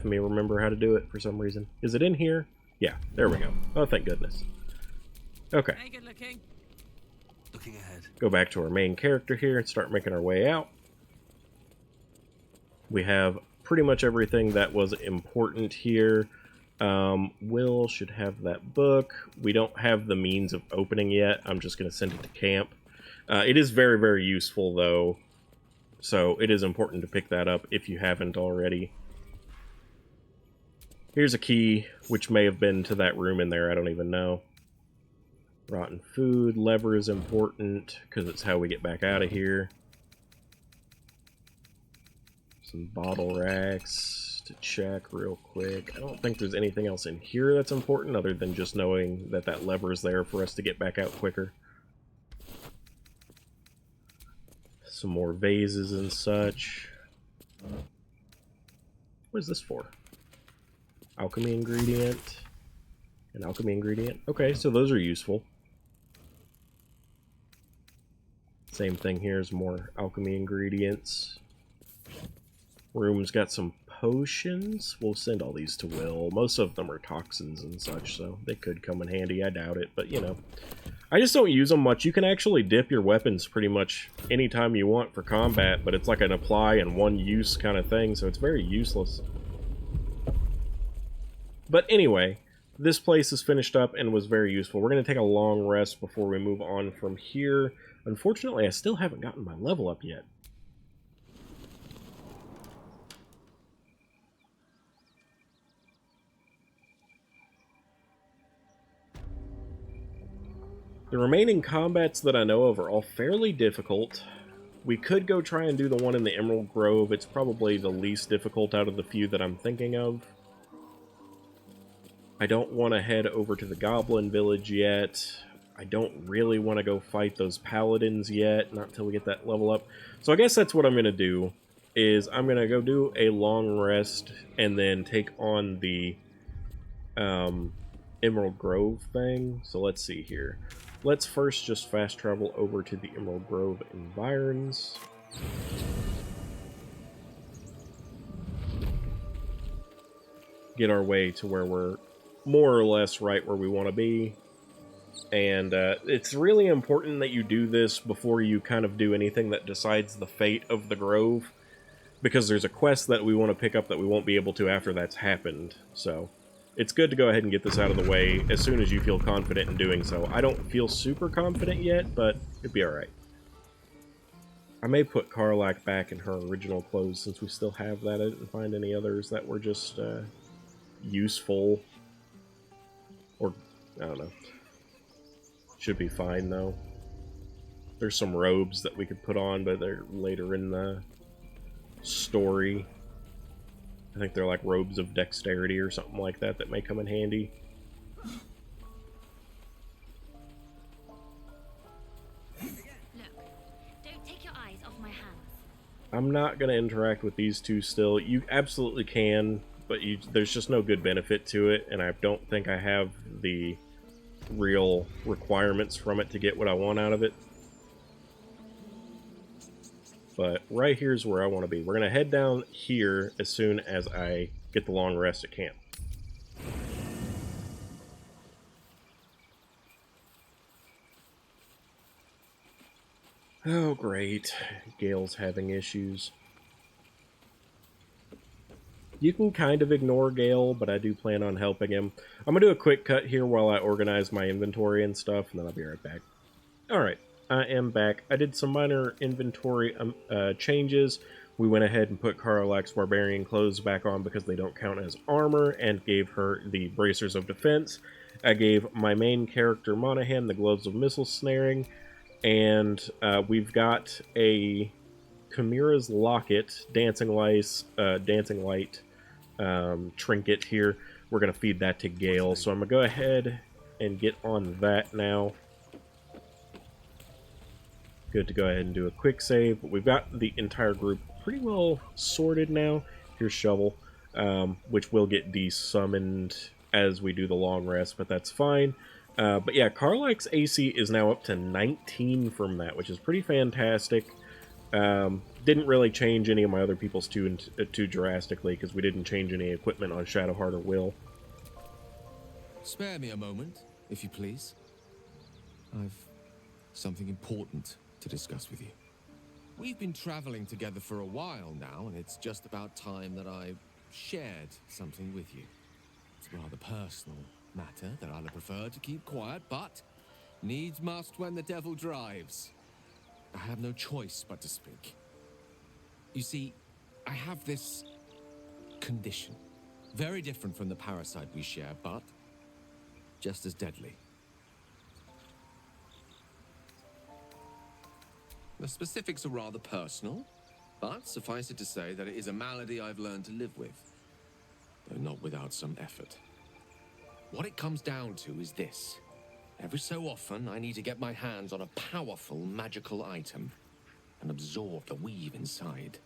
Let me remember how to do it for some reason. Is it in here? Yeah, there we go. Oh, thank goodness. Okay. Looking ahead. Go back to our main character here and start making our way out. We have pretty much everything that was important here. Will should have that book. We don't have the means of opening yet. I'm just going to send it to camp. It is very, very useful, though. So it is important to pick that up if you haven't already. Here's a key, which may have been to that room in there. I don't even know. Rotten food. Lever is important, because it's how we get back out of here. Some bottle racks to check real quick. I don't think there's anything else in here that's important, other than just knowing that that lever is there for us to get back out quicker. Some more vases and such. What is this for? Alchemy ingredient. An alchemy ingredient. Okay, so those are useful. Same thing here is more alchemy ingredients. Room's got some potions. We'll send all these to Will. Most of them are toxins and such, so they could come in handy. I doubt it, but you know. I just don't use them much. You can actually dip your weapons pretty much anytime you want for combat, but it's like an apply and one use kind of thing, so it's very useless. But anyway, this place is finished up and was very useful. We're going to take a long rest before we move on from here. Unfortunately, I still haven't gotten my level up yet. The remaining combats that I know of are all fairly difficult. We could go try and do the one in the Emerald Grove. It's probably the least difficult out of the few that I'm thinking of. I don't want to head over to the Goblin Village yet. I don't really want to go fight those paladins yet, not until we get that level up. So I guess that's what I'm going to do, is I'm going to go do a long rest and then take on the Emerald Grove thing. So let's see here. Let's first just fast travel over to the Emerald Grove environs. Get our way to where we're more or less right where we want to be. And it's really important that you do this before you kind of do anything that decides the fate of the Grove, because there's a quest that we want to pick up that we won't be able to after that's happened. So it's good to go ahead and get this out of the way as soon as you feel confident in doing so. I don't feel super confident yet, but it'd be alright. I may put Karlach back in her original clothes since we still have that. I didn't find any others that were just useful. Or, I don't know. Should be fine, though. There's some robes that we could put on, but they're later in the story. I think they're like robes of dexterity or something like that that may come in handy. Look, don't take your eyes off my hands. I'm not going to interact with these two still. You absolutely can, but there's just no good benefit to it, and I don't think I have the real requirements from it to get what I want out of it. But right here's where I want to be. We're going to head down here as soon as I get the long rest at camp. Oh, great. Gale's having issues. You can kind of ignore Gale, but I do plan on helping him. I'm going to do a quick cut here while I organize my inventory and stuff, and then I'll be right back. Alright, I am back. I did some minor inventory changes. We went ahead and put Karlach's barbarian clothes back on because they don't count as armor, and gave her the bracers of defense. I gave my main character, Monaghan, the gloves of missile snaring, and we've got a Chimera's locket, dancing light trinket here. We're going to feed that to Gale, so I'm going to go ahead and get on that now. Good to go ahead and do a quick save, but we've got the entire group pretty well sorted now. Here's Shovel, which will get desummoned as we do the long rest, but that's fine. But yeah, Karlach's AC is now up to 19 from that, which is pretty fantastic. Didn't really change any of my other people's too drastically because we didn't change any equipment on Shadowheart or Will. Spare me a moment, if you please. I've something important to discuss with you. We've been traveling together for a while now, and it's just about time that I shared something with you. It's a rather personal matter that I'd have preferred to keep quiet, but needs must when the devil drives. I have no choice but to speak. You see, I have this condition. Very different from the parasite we share, but just as deadly. The specifics are rather personal, but suffice it to say that it is a malady I've learned to live with, though not without some effort. What it comes down to is this. Every so often, I need to get my hands on a powerful magical item and absorb the weave inside.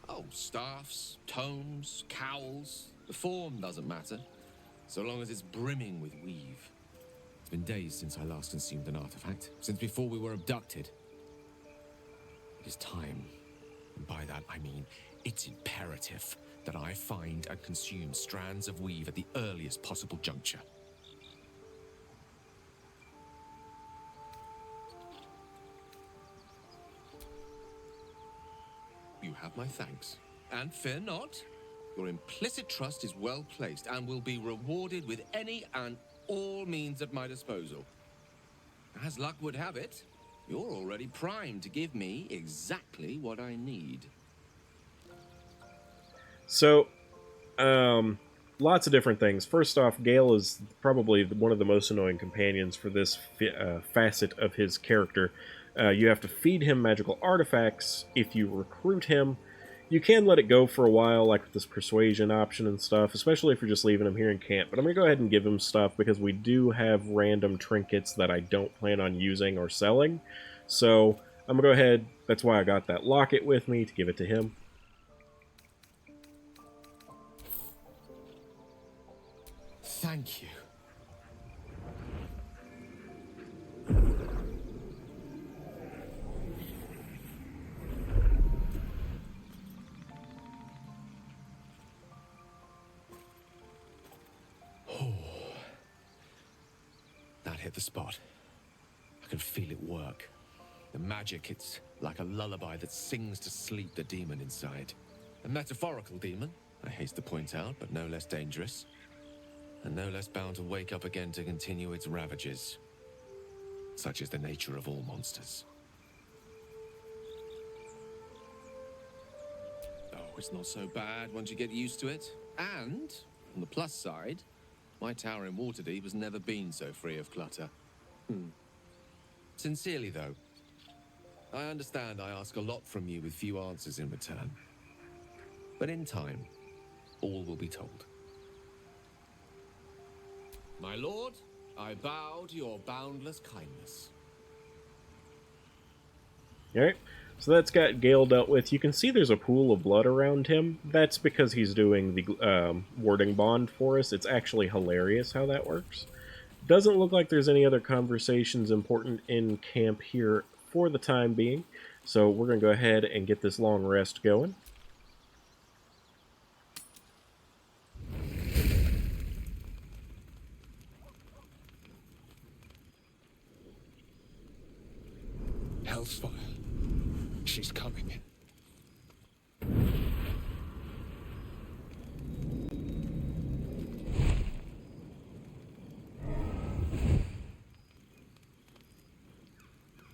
Oh, staffs, tomes, cowls, the form doesn't matter, so long as it's brimming with weave. It's been days since I last consumed an artifact, since before we were abducted. It is time, and by that I mean it's imperative that I find and consume strands of weave at the earliest possible juncture. You have my thanks. And fear not, your implicit trust is well placed and will be rewarded with any and all means at my disposal. As luck would have it, you're already primed to give me exactly what I need. So, lots of different things. First off, Gale is probably one of the most annoying companions for this facet of his character. You have to feed him magical artifacts. If you recruit him, you can let it go for a while, like with this persuasion option and stuff, especially if you're just leaving him here in camp. But I'm going to go ahead and give him stuff because we do have random trinkets that I don't plan on using or selling. So I'm going to go ahead, that's why I got that locket with me, to give it to him. Thank you. That hit the spot. I can feel it work. The magic, it's like a lullaby that sings to sleep the demon inside. A metaphorical demon, I haste to point out, but no less dangerous. And no less bound to wake up again to continue its ravages. Such is the nature of all monsters. Oh, it's not so bad once you get used to it. And, on the plus side, my tower in Waterdeep has never been so free of clutter. Sincerely, though, I understand I ask a lot from you with few answers in return. But in time, all will be told. My lord, I bow to your boundless kindness. Alright, so that's got Gale dealt with. You can see there's a pool of blood around him. That's because he's doing the warding bond for us. It's actually hilarious how that works. Doesn't look like there's any other conversations important in camp here for the time being. So we're going to go ahead and get this long rest going. Hellfire. She's coming.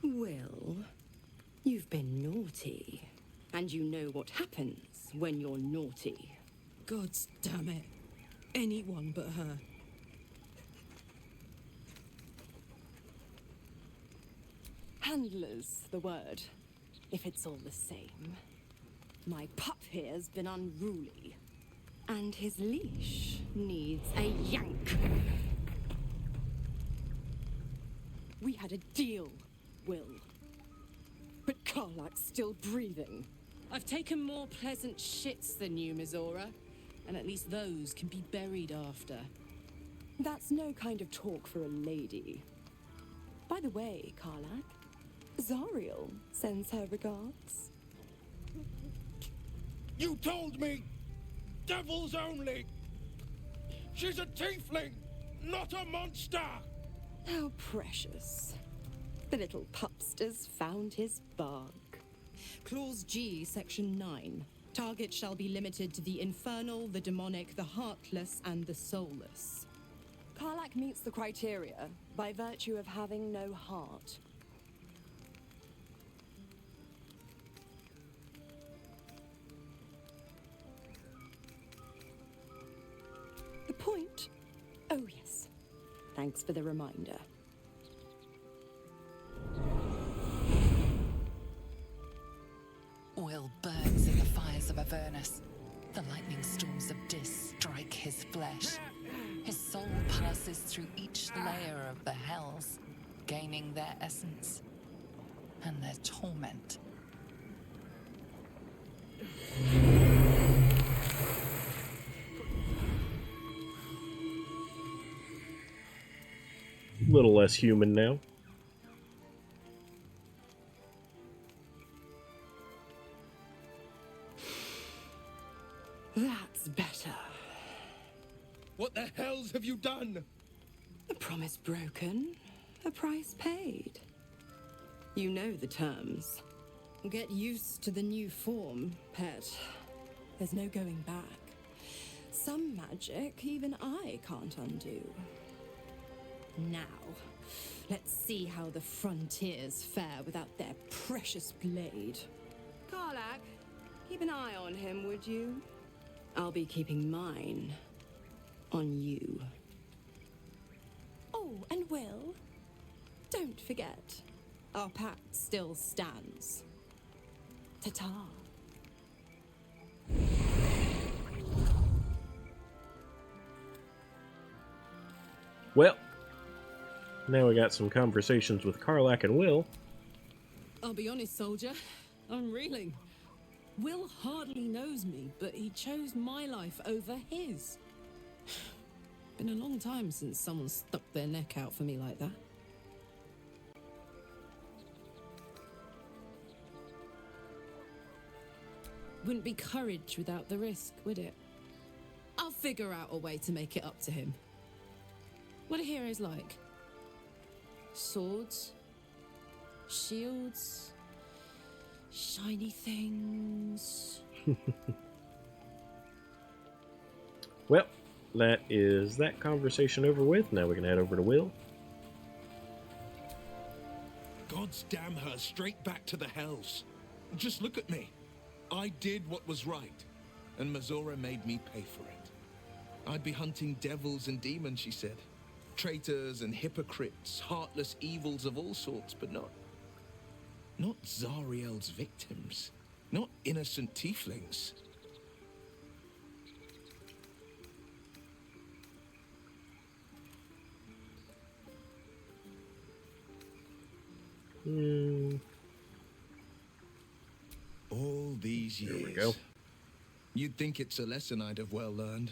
Will, you've been naughty. And you know what happens when you're naughty. Gods damn it. Anyone but her. Handler's the word, if it's all the same. My pup here's been unruly. And his leash needs a yank. We had a deal, Will. But Karlak's still breathing. I've taken more pleasant shits than you, Mizora. And at least those can be buried after. That's no kind of talk for a lady. By the way, Karlak, Zariel sends her regards. You told me! Devils only! She's a tiefling, not a monster! How precious. The little pupster's found his bark. Clause G, Section 9. Target shall be limited to the infernal, the demonic, the heartless, and the soulless. Karlak meets the criteria by virtue of having no heart. The point? Oh, yes. Thanks for the reminder. Will burns in the fires of Avernus. The lightning storms of Dis strike his flesh. His soul passes through each layer of the hells, gaining their essence and their torment. A little less human now. That's better. What the hells have you done? A promise broken, a price paid. You know the terms. Get used to the new form, pet. There's no going back. Some magic even I can't undo. Now, let's see how the frontiers fare without their precious blade. Karlak, keep an eye on him, would you? I'll be keeping mine on you. Oh, and Will, don't forget, our pact still stands. Ta-ta. Well, now we got some conversations with Karlak and Will. I'll be honest, soldier, I'm reeling. Will hardly knows me, but he chose my life over his. Been a long time since someone stuck their neck out for me like that. Wouldn't be courage without the risk, would it? I'll figure out a way to make it up to him. What are heroes like? Swords? Shields? Shiny things? Well, that is that conversation over with. Now we can head over to Will. God's damn her straight back to the hells. Just look at me. I did what was right, and Mazora made me pay for it. I'd be hunting devils and demons, she said. Traitors and hypocrites, heartless evils of all sorts, but not Zariel's victims. Not innocent tieflings. All these years. There we go. You'd think it's a lesson I'd have well learned.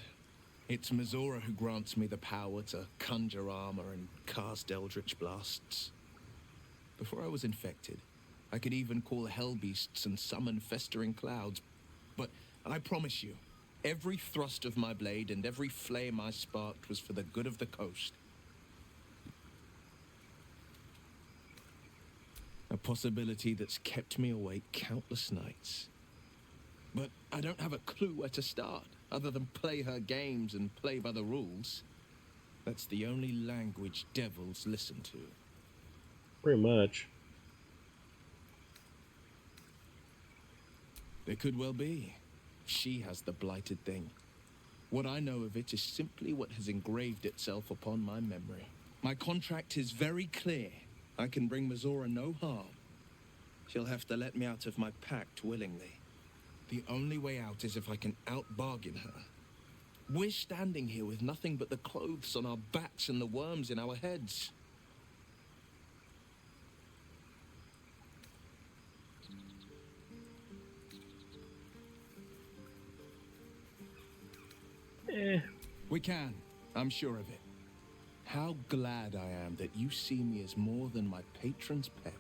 It's Mazora who grants me the power to conjure armor and cast eldritch blasts. Before I was infected, I could even call hell beasts and summon festering clouds. But I promise you, every thrust of my blade and every flame I sparked was for the good of the coast. A possibility that's kept me awake countless nights. But I don't have a clue where to start, other than play her games and play by the rules. That's the only language devils listen to. Pretty much. It could well be. She has the blighted thing. What I know of it is simply what has engraved itself upon my memory. My contract is very clear. I can bring Mazora no harm. She'll have to let me out of my pact willingly. The only way out is if I can out-bargain her. We're standing here with nothing but the clothes on our backs and the worms in our heads. We can. I'm sure of it. How glad I am that you see me as more than my patron's pet.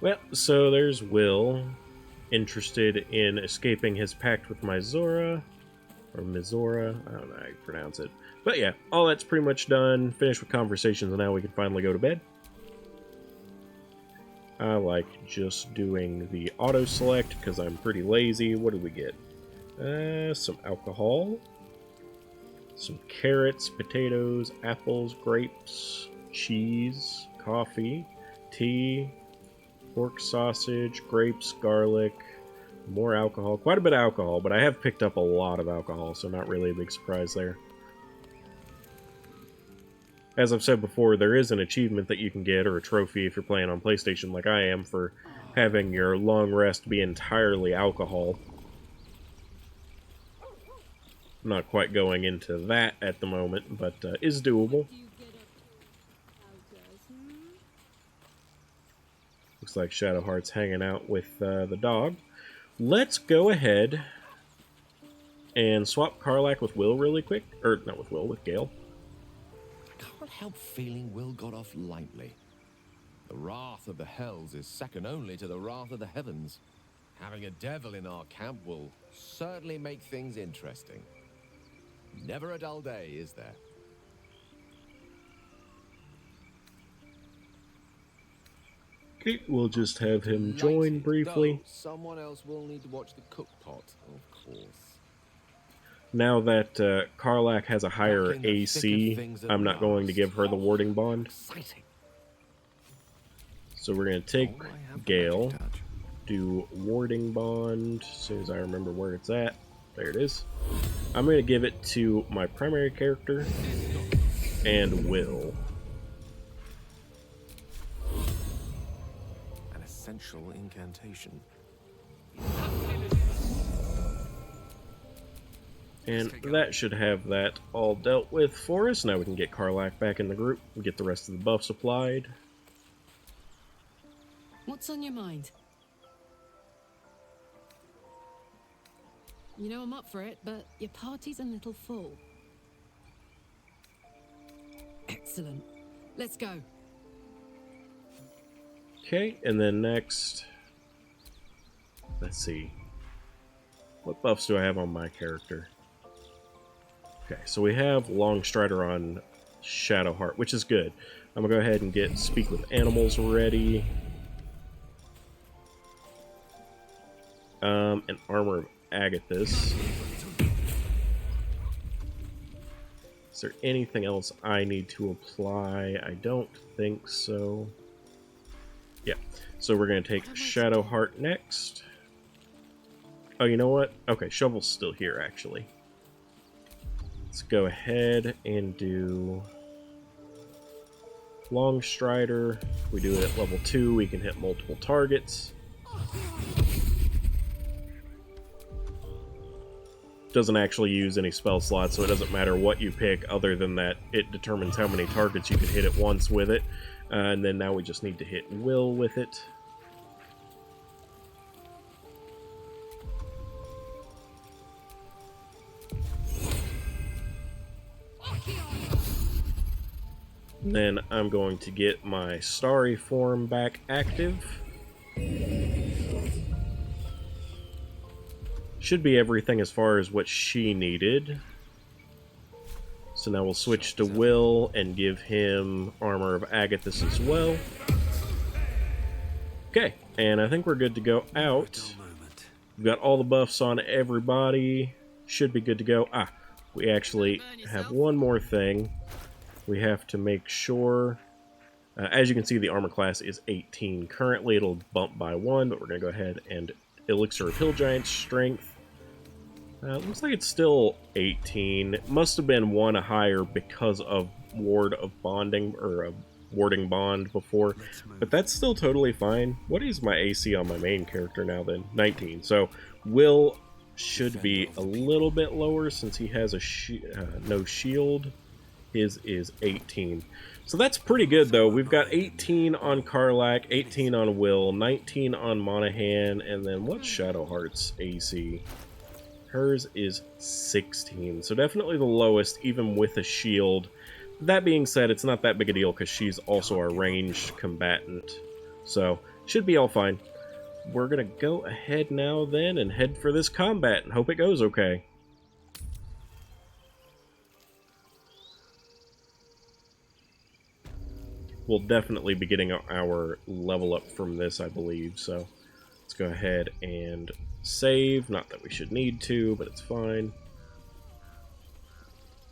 Well, so there's Will, interested in escaping his pact with Mizora, or Mizora, I don't know how you pronounce it. But yeah, all that's pretty much done. Finished with conversations, and now we can finally go to bed. I like just doing the auto-select, because I'm pretty lazy. What do we get? Some alcohol, some carrots, potatoes, apples, grapes, cheese, coffee, tea, pork sausage, grapes, garlic, more alcohol. Quite a bit of alcohol, but I have picked up a lot of alcohol, so not really a big surprise there. As I've said before, there is an achievement that you can get, or a trophy if you're playing on PlayStation like I am, for having your long rest be entirely alcohol. I'm not quite going into that at the moment, but is doable. Looks like Shadowheart's hanging out with the dog. Let's go ahead and swap Karlach with Will really quick. Or, not with Will, with Gale. I can't help feeling Will got off lightly. The wrath of the hells is second only to the wrath of the heavens. Having a devil in our camp will certainly make things interesting. Never a dull day, is there? Okay, we'll just have him join briefly. Though someone else will need to watch the cook pot, of course. Now that Karlach has a higher Back in the thick of AC, things at I'm not going to last. give her the warding bond. Exciting. So we're going to take Oh, I have the Gale, magic touch. do warding bond, as soon as I remember where it's at. There it is. I'm going to give it to my primary character and Will. An essential incantation. And that should have that all dealt with for us. Now we can get Karlach back in the group and get the rest of the buffs applied. What's on your mind? You know I'm up for it, but your party's a little full. Excellent. Let's go. Okay, and then next, let's see. What buffs do I have on my character? Okay, so we have Longstrider on Shadowheart, which is good. I'm gonna go ahead and get Speak with Animals ready. And Armor of Agathis. Is there anything else I need to apply? I don't think so. Yeah, so we're going to take Shadowheart next. Oh, you know what? Okay, Shovel's still here, actually. Let's go ahead and do Longstrider. We do it at level 2, we can hit multiple targets. Doesn't actually use any spell slots, so it doesn't matter what you pick other than that it determines how many targets you can hit at once with it. And then now we just need to hit Will with it. And then I'm going to get my Starry form back active. Should be everything as far as what she needed. So now we'll switch to Will and give him Armor of Agathis as well. Okay, and I think we're good to go out. We've got all the buffs on everybody. Should be good to go. Ah, we actually have one more thing. We have to make sure... as you can see, the armor class is 18. Currently, it'll bump by 1, but we're going to go ahead and Elixir of Hill Giant Strength. Looks like it's still 18. It must have been 1 higher because of Ward of Bonding, or Warding Bond before. But that's still totally fine. What is my AC on my main character now then? 19. So Will should be a little bit lower since he has a no shield. His is 18. So that's pretty good though. We've got 18 on Karlach, 18 on Will, 19 on Monaghan, and then what's Shadowheart's AC? Hers is 16, so definitely the lowest, even with a shield. That being said, it's not that big a deal because she's also a ranged combatant, so should be all fine. We're gonna go ahead now then and head for this combat and hope it goes okay. We'll definitely be getting our level up from this, I believe, so let's go ahead and save. Not that we should need to, but it's fine.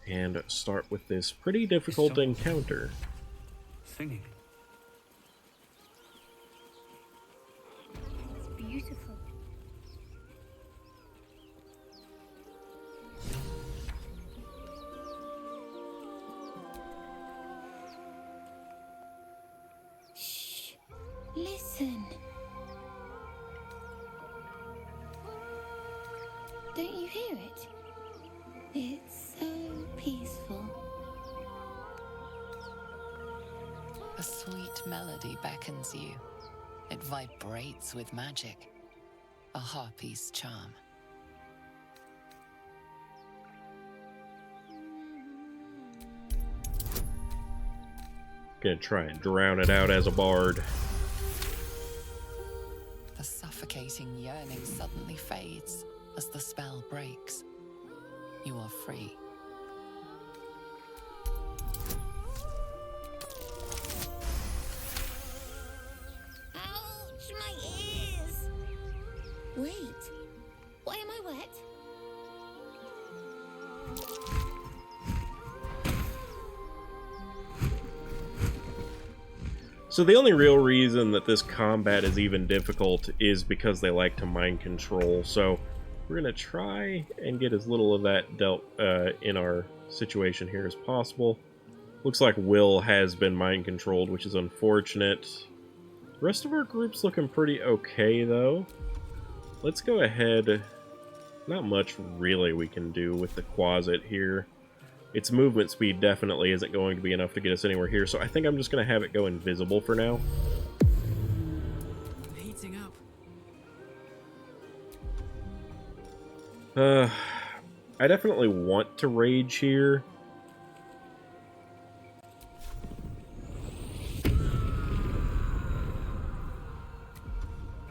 And start with this pretty difficult encounter. Singing. It's beautiful. Shh. Listen. Don't you hear it? It's so peaceful. A sweet melody beckons you. It vibrates with magic. A harpy's charm. Gonna try and drown it out as a bard. The suffocating yearning suddenly fades as the spell breaks. You are free. Ouch, my ears! Wait, why am I wet? So the only real reason that this combat is even difficult is because they like to mind control, so we're going to try and get as little of that dealt in our situation here as possible. Looks like Will has been mind controlled, which is unfortunate. The rest of our group's looking pretty okay, though. Let's go ahead. Not much really we can do with the Quasit here. Its movement speed definitely isn't going to be enough to get us anywhere here, so I think I'm just going to have it go invisible for now. Heating up. I definitely want to rage here.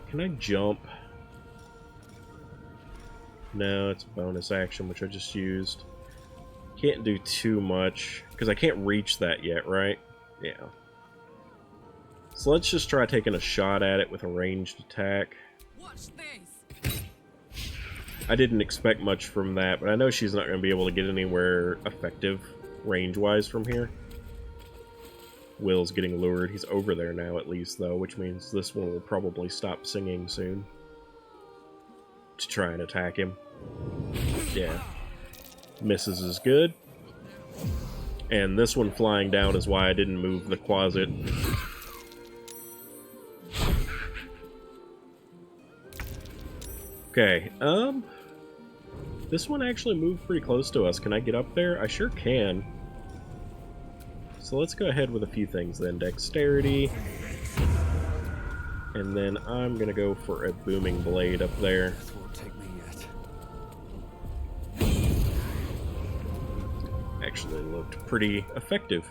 Can I jump? No, it's a bonus action, which I just used. Can't do too much, because I can't reach that yet, right? Yeah. So let's just try taking a shot at it with a ranged attack. Watch this. I didn't expect much from that, but I know she's not going to be able to get anywhere effective range-wise from here. Will's getting lured. He's over there now, at least, though, which means this one will probably stop singing soon to try and attack him. Yeah. Misses is good. And this one flying down is why I didn't move the Quasit. Okay, this one actually moved pretty close to us. Can I get up there? I sure can. So let's go ahead with a few things then. Dexterity. And then I'm gonna go for a booming blade up there. This won't take me yet. Actually looked pretty effective.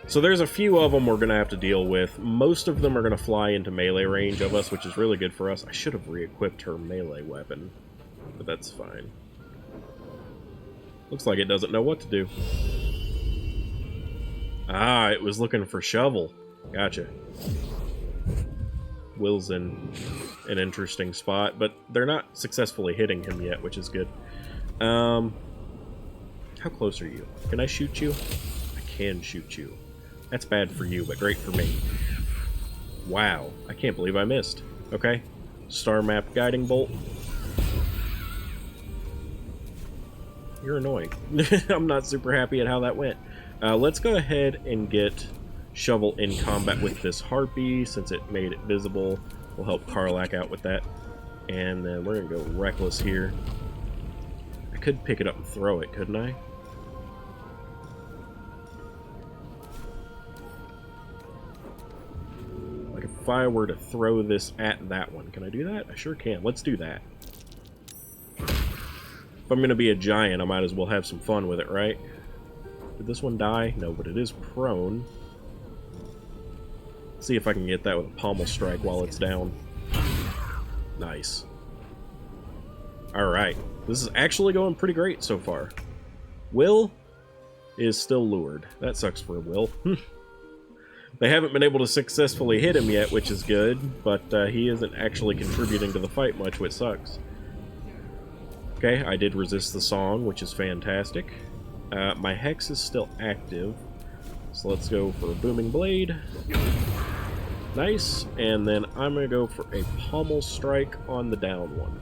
So there's a few of them we're going to have to deal with. Most of them are going to fly into melee range of us, which is really good for us. I should have re-equipped her melee weapon, but that's fine. Looks like it doesn't know what to do. Ah, it was looking for shovel. Gotcha. Will's in an interesting spot, but they're not successfully hitting him yet, which is good. How close are you? Can I shoot you? I can shoot you. That's bad for you, but great for me. Wow, I can't believe I missed. Okay, star map guiding bolt. You're annoying. I'm not super happy at how that went. Let's go ahead and get Shovel in combat with this Harpy, since it made it visible. We'll help Karlach out with that. And then we're gonna go Reckless here. I could pick it up and throw it, couldn't I? Like if I were to throw this at that one, can I do that? I sure can. Let's do that. If I'm going to be a giant, I might as well have some fun with it, right? Did this one die? No, but it is prone. See if I can get that with a pommel strike while it's down. Nice. Alright. This is actually going pretty great so far. Will is still lured. That sucks for Will. They haven't been able to successfully hit him yet, which is good, but he isn't actually contributing to the fight much, which sucks. Okay, I did resist the song, which is fantastic. My Hex is still active, so let's go for a Booming Blade. Nice, and then I'm going to go for a Pommel Strike on the down one.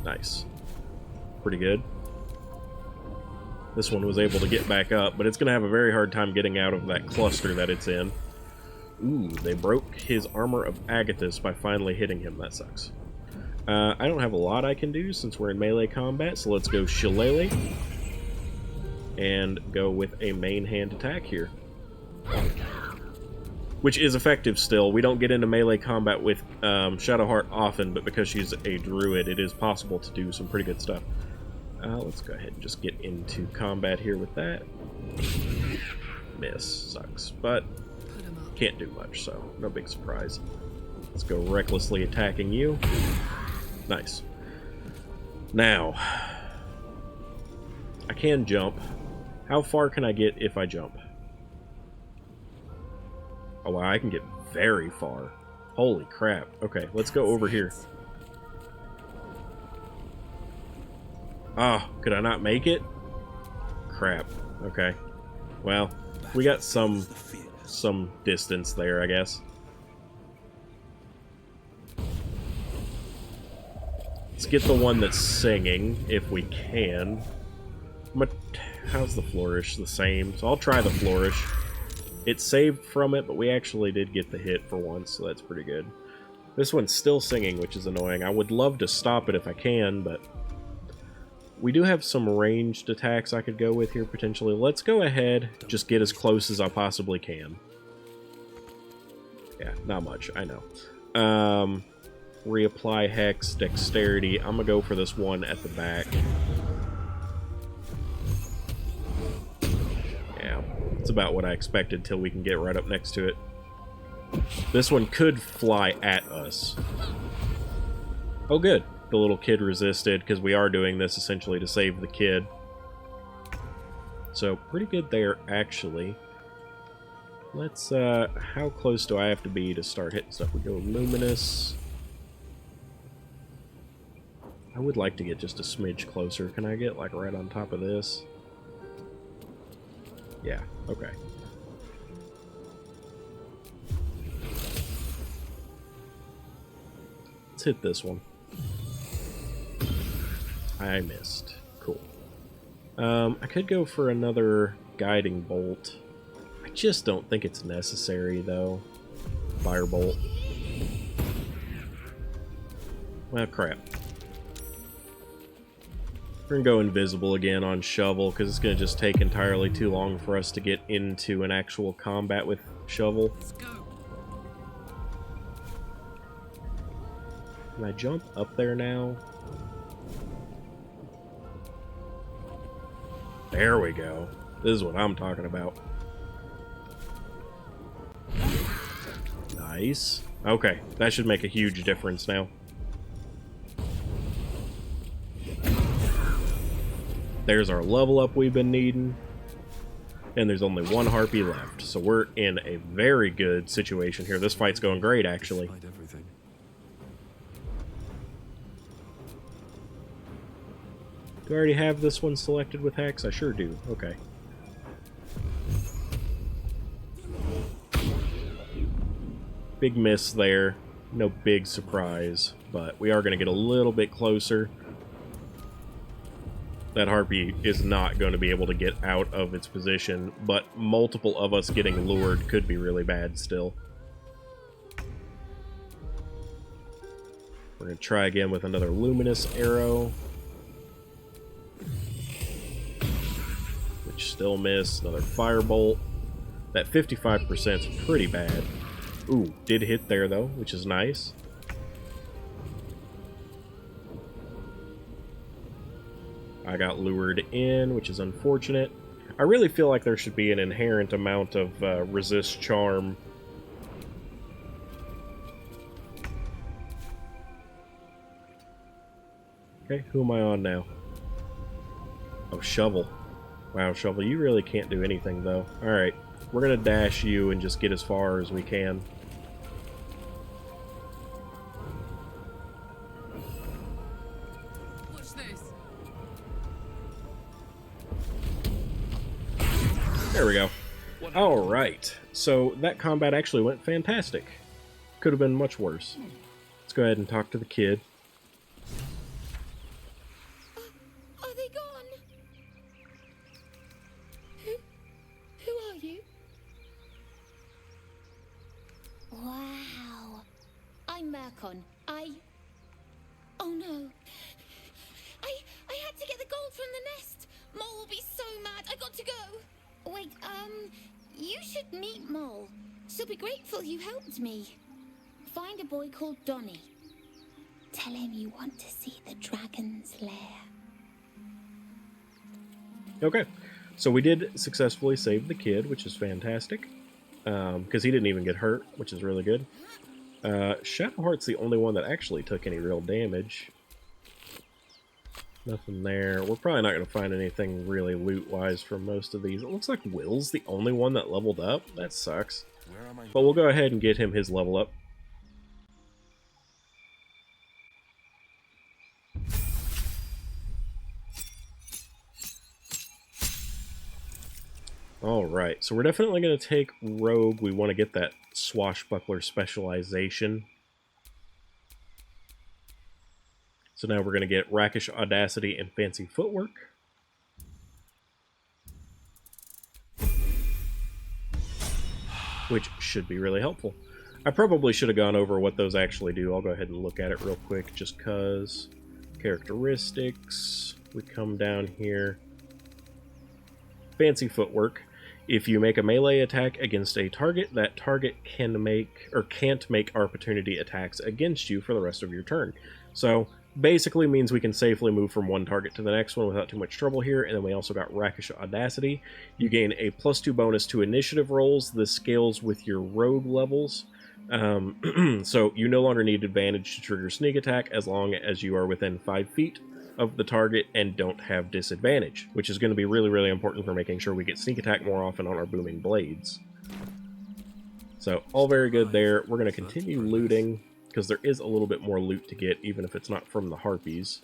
Nice. Pretty good. This one was able to get back up, but it's going to have a very hard time getting out of that cluster that it's in. Ooh, they broke his Armor of Agathis by finally hitting him. That sucks. I don't have a lot I can do since we're in melee combat, so let's go Shillelagh and go with a main hand attack here. Which is effective still. We don't get into melee combat with Shadowheart often, but because she's a druid, it is possible to do some pretty good stuff. Let's go ahead and just get into combat here with that. Miss. Sucks. But can't do much, so no big surprise. Let's go recklessly attacking you. Nice. Now, I can jump. How far can I get if I jump? Oh, wow, I can get very far. Holy crap. Okay, let's go over here. Ah, could I not make it? Crap. Okay. Well, we got some distance there, I guess. Let's get the one that's singing, if we can. How's the Flourish? The same. So I'll try the Flourish. It saved from it, but we actually did get the hit for once, so that's pretty good. This one's still singing, which is annoying. I would love to stop it if I can, but we do have some ranged attacks I could go with here, potentially. Let's go ahead, just get as close as I possibly can. Yeah, not much, I know. Reapply Hex, Dexterity. I'm gonna go for this one at the back. Yeah, it's about what I expected till we can get right up next to it. This one could fly at us. Oh, good. The little kid resisted, because we are doing this essentially to save the kid. So, pretty good there, actually. Let's, how close do I have to be to start hitting stuff? We go Luminous. I would like to get just a smidge closer. Can I get, like, right on top of this? Yeah, okay. Let's hit this one. I missed. Cool. I could go for another Guiding Bolt. I just don't think it's necessary, though. Firebolt. Well, crap. We're gonna go invisible again on Shovel, because it's gonna just take entirely too long for us to get into an actual combat with Shovel. Let's go. Can I jump up there now? There we go. This is what I'm talking about. Nice. Okay, that should make a huge difference now. There's our level up we've been needing. And there's only one harpy left. So we're in a very good situation here. This fight's going great, actually. Do I already have this one selected with Hex? I sure do. Okay. Big miss there. No big surprise. But we are going to get a little bit closer. That harpy is not going to be able to get out of its position, but multiple of us getting lured could be really bad still. We're going to try again with another luminous arrow. Which still missed. Another firebolt. That 55% is pretty bad. Ooh, did hit there though, which is nice. I got lured in, which is unfortunate. I really feel like there should be an inherent amount of resist charm. Okay, who am I on now? Oh, Shovel. Wow, Shovel, you really can't do anything, though. Alright, we're gonna dash you and just get as far as we can. Watch this. There we go. Alright, so that combat actually went fantastic. Could have been much worse. Let's go ahead and talk to the kid. Are they gone? Who are you? Wow. I'm Mercon. Oh no. I had to get the gold from the nest. Mole will be so mad. I got to go. Wait, you should meet Mole. She'll be grateful you helped me. Find a boy called Donny. Tell him you want to see the dragon's lair. Okay, so we did successfully save the kid, which is fantastic. Because he didn't even get hurt, which is really good. Shadowheart's the only one that actually took any real damage. Nothing there. We're probably not going to find anything really loot-wise from most of these. It looks like Will's the only one that leveled up. That sucks. But we'll go ahead and get him his level up. Alright, so we're definitely going to take Rogue. We want to get that swashbuckler specialization. So now we're going to get Rakish Audacity and Fancy Footwork. Which should be really helpful. I probably should have gone over what those actually do. I'll go ahead and look at it real quick just because. Characteristics. We come down here. Fancy Footwork. If you make a melee attack against a target, that target can make or can't make opportunity attacks against you for the rest of your turn. So basically means we can safely move from one target to the next one without too much trouble here. And then we also got Rakish Audacity. You gain a +2 bonus to initiative rolls. This scales with your rogue levels. So you no longer need advantage to trigger sneak attack as long as you are within 5 feet of the target and don't have disadvantage, which is going to be really, really important for making sure we get sneak attack more often on our booming blades. So all very good there. We're going to continue looting because there is a little bit more loot to get, even if it's not from the harpies.